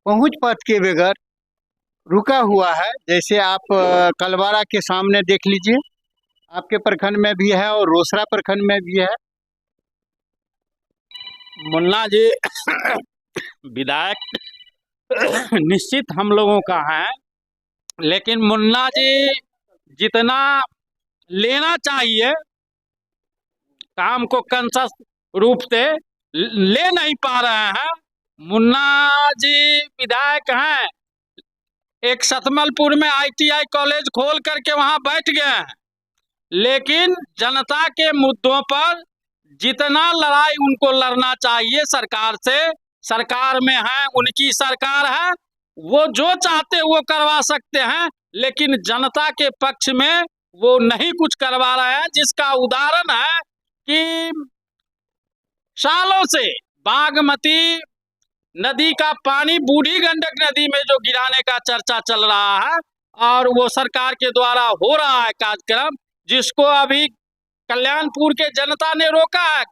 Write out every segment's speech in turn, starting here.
पहुंच पथ के बगैर रुका हुआ है। जैसे आप कलवाड़ा के सामने देख लीजिए, आपके प्रखंड में भी है और रोसड़ा प्रखंड में भी है। मुन्ना जी विधायक निश्चित हम लोगों का है, लेकिन मुन्ना जी जितना लेना चाहिए काम को कंसस रूप से ले नहीं पा रहे हैं। मुन्ना जी विधायक हैं, एक सतमलपुर में ITI कॉलेज खोल करके वहां बैठ गए हैं, लेकिन जनता के मुद्दों पर जितना लड़ाई उनको लड़ना चाहिए सरकार से, सरकार में है, उनकी सरकार है, वो जो चाहते वो करवा सकते हैं, लेकिन जनता के पक्ष में वो नहीं कुछ करवा रहे हैं। जिसका उदाहरण है कि सालों से बागमती नदी का पानी बूढ़ी गंडक नदी में जो गिराने का चर्चा चल रहा है, और वो सरकार के द्वारा हो रहा है कार्यक्रम, जिसको अभी कल्याणपुर के जनता ने रोका है।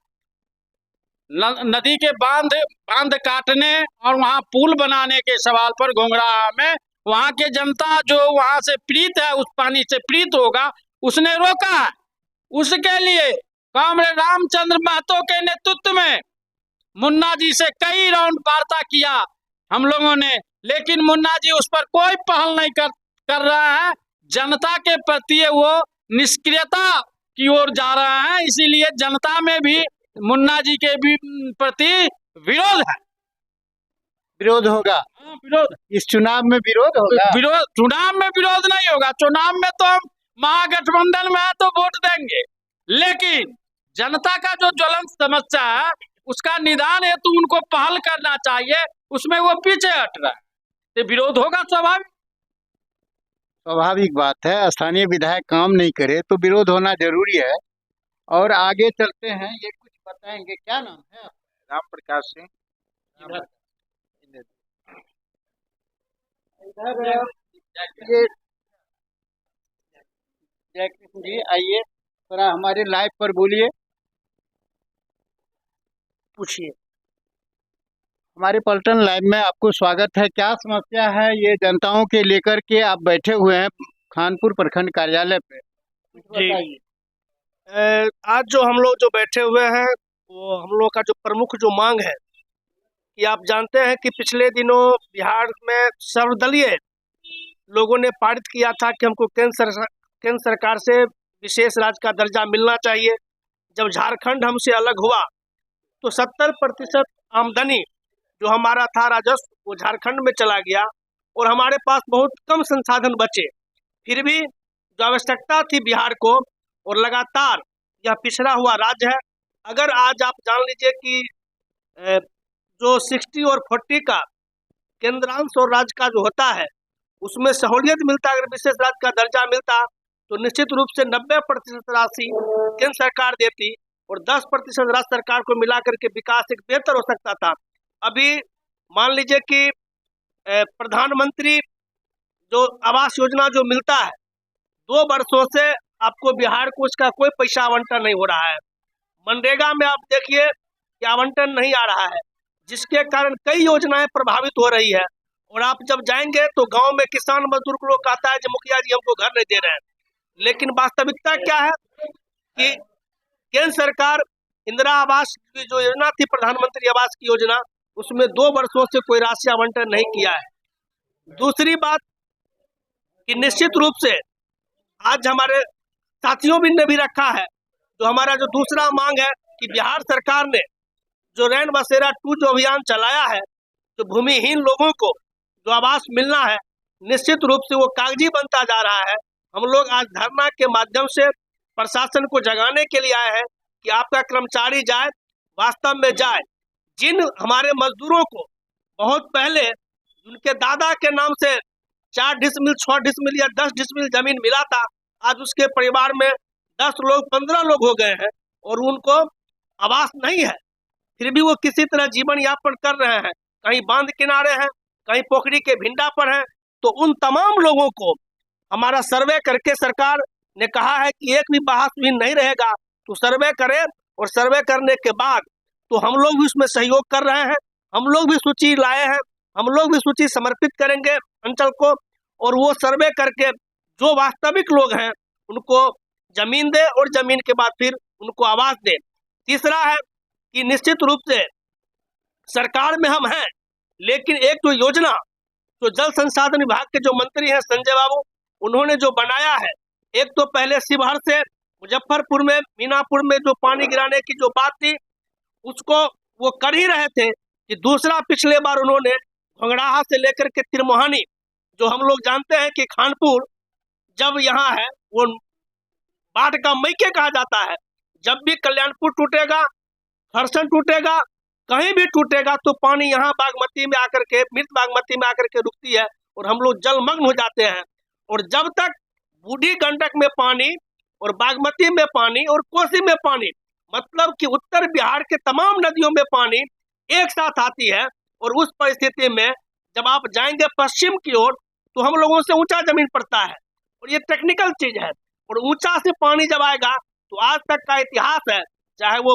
नदी के बांध काटने और वहां पुल बनाने के सवाल पर घोंघरा में वहां के जनता जो वहां से पीड़ित है, उस पानी से पीड़ित होगा, उसने रोका है। उसके लिए कॉमरेड रामचंद्र महतो के नेतृत्व में मुन्ना जी से कई राउंड वार्ता किया हम लोगों ने, लेकिन मुन्ना जी उस पर कोई पहल नहीं कर रहा है। जनता के प्रति वो निष्क्रियता की ओर जा रहा है, इसीलिए जनता में भी मुन्ना जी के भी प्रति विरोध है। विरोध होगा? हाँ, विरोध। इस चुनाव में विरोध होगा? विरोध चुनाव में विरोध नहीं होगा। चुनाव में तो हम महागठबंधन में है तो वोट देंगे, लेकिन जनता का जो ज्वलंत समस्या है उसका निदान हेतु उनको पहल करना चाहिए, उसमें वो पीछे हट रहा है, तो विरोध होगा। स्वाभाविक बात है, स्थानीय विधायक काम नहीं करे तो विरोध होना जरूरी है। और आगे चलते हैं, ये कुछ बताएंगे, क्या नाम है आपका? राम प्रकाश सिंह। ये जय कृष्ण जी, आइए थोड़ा हमारे लाइव पर बोलिए, पूछिए। हमारे पलटन लाइव में आपको स्वागत है। क्या समस्या है ये जनताओं के लेकर के आप बैठे हुए हैं खानपुर प्रखंड कार्यालय पे? जी, आज जो हम लोग जो बैठे हुए हैं वो हम लोग का जो प्रमुख जो मांग है कि आप जानते हैं कि पिछले दिनों बिहार में सर्वदलीय लोगों ने पारित किया था कि हमको केंद्र सरकार से विशेष राज्य का दर्जा मिलना चाहिए। जब झारखंड हमसे अलग हुआ तो 70% आमदनी जो हमारा था राजस्व वो झारखंड में चला गया और हमारे पास बहुत कम संसाधन बचे। फिर भी जो आवश्यकता थी बिहार को, और लगातार यह पिछड़ा हुआ राज्य है। अगर आज आप जान लीजिए कि जो 60 और 40 का केंद्रांश और राज्य का जो होता है उसमें सहूलियत मिलता, अगर विशेष राज्य का दर्जा मिलता तो निश्चित रूप से 90% राशि केंद्र सरकार देती और 10% राज्य सरकार को मिला करके विकास एक बेहतर हो सकता था। अभी मान लीजिए कि प्रधानमंत्री जो आवास योजना जो मिलता है 2 वर्षों से आपको बिहार को उसका कोई पैसा आवंटन नहीं हो रहा है। मनरेगा में आप देखिए कि आवंटन नहीं आ रहा है, जिसके कारण कई योजनाएं प्रभावित हो रही है। और आप जब जाएंगे तो गांव में किसान मजदूर को लोग कहता है कि मुखिया जी हमको घर नहीं दे रहे हैं, लेकिन वास्तविकता क्या है कि केंद्र सरकार इंदिरा आवास की जो योजना थी, प्रधानमंत्री आवास की योजना, उसमें 2 वर्षों से कोई राशि आवंटन नहीं किया है। दूसरी बात कि निश्चित रूप से आज हमारे साथियों ने भी रखा है, जो हमारा जो दूसरा मांग है कि बिहार सरकार ने जो रैन बसेरा 2 जो अभियान चलाया है, जो भूमिहीन लोगों को जो आवास मिलना है, निश्चित रूप से वो कागजी बनता जा रहा है। हम लोग आज धरना के माध्यम से प्रशासन को जगाने के लिए आए हैं कि आपका कर्मचारी जाए, वास्तव में जाए। जिन हमारे मजदूरों को बहुत पहले उनके दादा के नाम से 4 डिसमिल 6 डिसमिल या 10 डिसमिल जमीन मिला था, आज उसके परिवार में 10 लोग 15 लोग हो गए हैं और उनको आवास नहीं है। फिर भी वो किसी तरह जीवन यापन कर रहे हैं, कहीं बांध किनारे हैं, कहीं पोखरी के भिंडा पर हैं। तो उन तमाम लोगों को हमारा सर्वे करके सरकार ने कहा है कि एक भी बहास भी नहीं रहेगा, तो सर्वे करें, और सर्वे करने के बाद तो हम लोग भी उसमें सहयोग कर रहे हैं। हम लोग भी सूची लाए हैं, हम लोग भी सूची समर्पित करेंगे अंचल को, और वो सर्वे करके जो वास्तविक लोग हैं उनको जमीन दे और जमीन के बाद फिर उनको आवास दे। तीसरा है कि निश्चित रूप से सरकार में हम हैं, लेकिन एक जो योजना जो जल संसाधन विभाग के जो मंत्री हैं संजय बाबू, उन्होंने जो बनाया है, एक तो पहले शिवहर से मुजफ्फरपुर में मीनापुर में जो पानी गिराने की जो बात थी उसको वो कर ही रहे थे, कि दूसरा पिछले बार उन्होंने भंगड़ाहा से लेकर के तिरमोहानी, जो हम लोग जानते हैं कि खानपुर जब यहाँ है वो बाढ़ का मैके कहा जाता है, जब भी कल्याणपुर टूटेगा, हरसन टूटेगा, कहीं भी टूटेगा तो पानी यहाँ बागमती में आकर के, मृत बागमती में आकर के रुकती है और हम लोग जलमग्न हो जाते हैं। और जब तक बूढ़ी गंडक में पानी और बागमती में पानी और कोसी में पानी, मतलब कि उत्तर बिहार के तमाम नदियों में पानी एक साथ आती है, और उस परिस्थिति में जब आप जाएंगे पश्चिम की ओर तो हम लोगों से ऊंचा जमीन पड़ता है, और ये टेक्निकल चीज है। और ऊंचा से पानी जब आएगा तो आज तक का इतिहास है, चाहे वो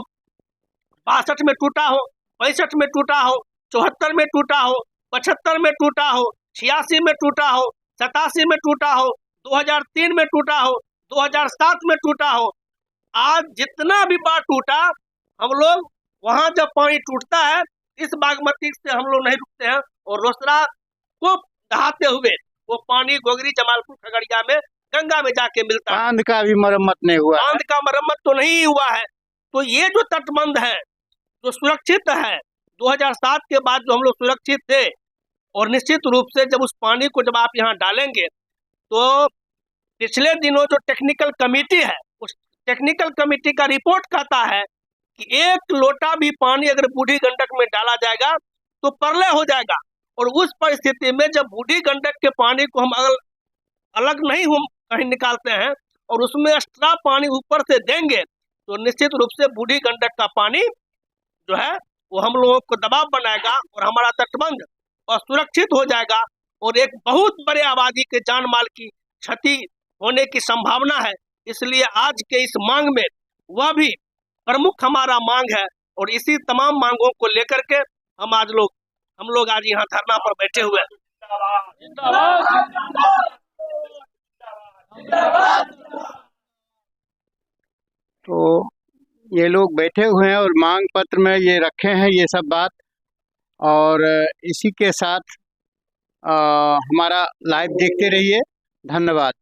62 में टूटा हो, 65 में टूटा हो, 74 में टूटा हो, 75 में टूटा हो, 86 में टूटा हो, 87 में टूटा हो, 2003 में टूटा हो, 2007 में टूटा हो, आज जितना भी बार टूटा, हम लोग वहां जब पानी टूटता है इस बागमती से हम लोग नहीं रुकते हैं, और रोसड़ा को दहाते हुए वो पानी गोगरी जमालपुर खगड़िया में गंगा में जाके मिलता है। बांध का भी मरम्मत नहीं हुआ, बांध का मरम्मत तो नहीं हुआ है। तो ये जो तटबंध है जो सुरक्षित है, 2007 के बाद जो हम लोग सुरक्षित थे, और निश्चित रूप से जब उस पानी को जब आप यहाँ डालेंगे तो पिछले दिनों जो टेक्निकल कमेटी है, उस टेक्निकल कमेटी का रिपोर्ट कहता है कि 1 लोटा भी पानी अगर बूढ़ी गंडक में डाला जाएगा तो प्रलय हो जाएगा। और उस परिस्थिति में जब बूढ़ी गंडक के पानी को हम अलग नहीं हम कहीं निकालते हैं और उसमें एक्स्ट्रा पानी ऊपर से देंगे तो निश्चित रूप से बूढ़ी गंडक का पानी जो है वो हम लोगों को दबाव बनाएगा और हमारा तटबंध असुरक्षित हो जाएगा, और एक बहुत बड़े आबादी के जान माल की क्षति होने की संभावना है। इसलिए आज के इस मांग में वह भी प्रमुख हमारा मांग है, और इसी तमाम मांगों को लेकर के हम लोग आज यहाँ धरना पर बैठे हुए हैं। तो ये लोग बैठे हुए हैं और मांग पत्र में ये रखे हैं ये सब बात, और इसी के साथ हमारा लाइव देखते रहिए। धन्यवाद।